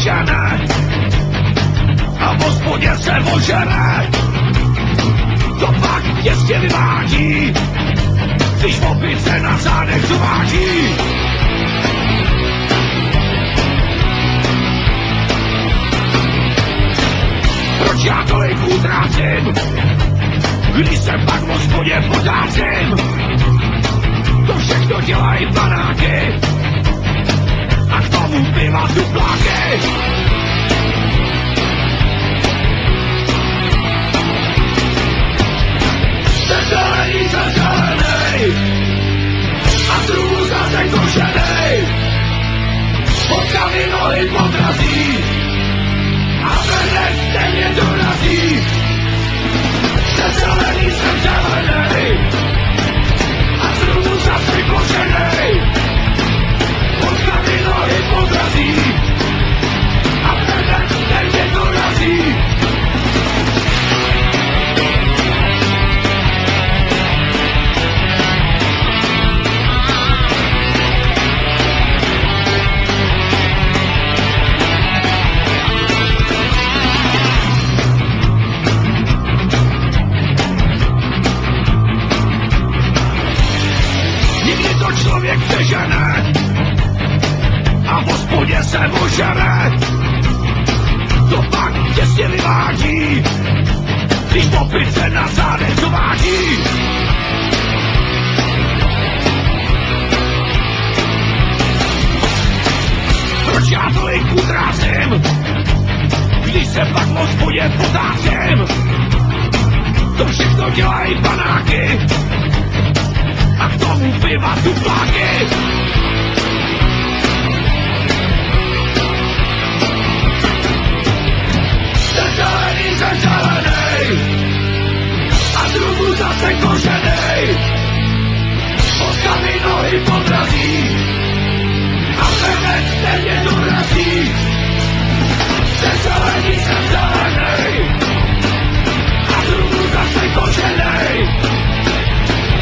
dožene a v hospodě se ožene. To pak jistě vyvádí, když opice na zádech zuvádí. Proč já tolik utrácím, když se pak v hospodě potácím? To všechno dělají panáky a k tomu piva dupláky. Jsem zelenej a druhu zase košenej. Fotka mi nohy podrazí a venec stejně dorazí. Jsem zelenej a druhu zase košenej. Fotka mi nohy podrazí a venec stejně dorazí. Člověk přežene a v hospodě se ožene. To pak těsně vyvádí, když opice na zádech zovádí. Proč já tolik utrácím, když se pak v hospodě potácím? To všechno dělají panáky a k tomu piva dupláky. Jsem zelenej a druhu zase koženej. Fotka mi nohy podrazí a venec stejně dorazí. Jsem zelenej a druhu zase koženej.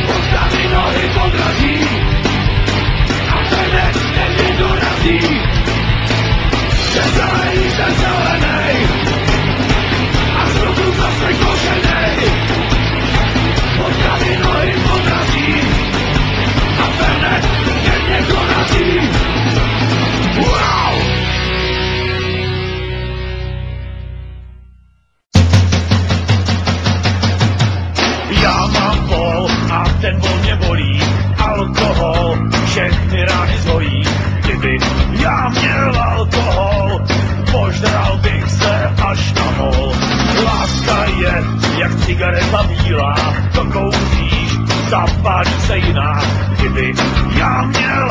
Fotka mi nohy podrazí a venec stejně dorazí. Jsem zelenej a druhu zase koženej. Fotka mi nohy podrazí a venec stejně dorazí. Wow! Já mám bol a ten bol mě bolí. Alkohol všechny rány zhojí. Kdyby já měl alkohol, požral bych se až na mol. Láska je jak cigareta bílá, to kouříš, zapálí se jiná. Kdyby já měl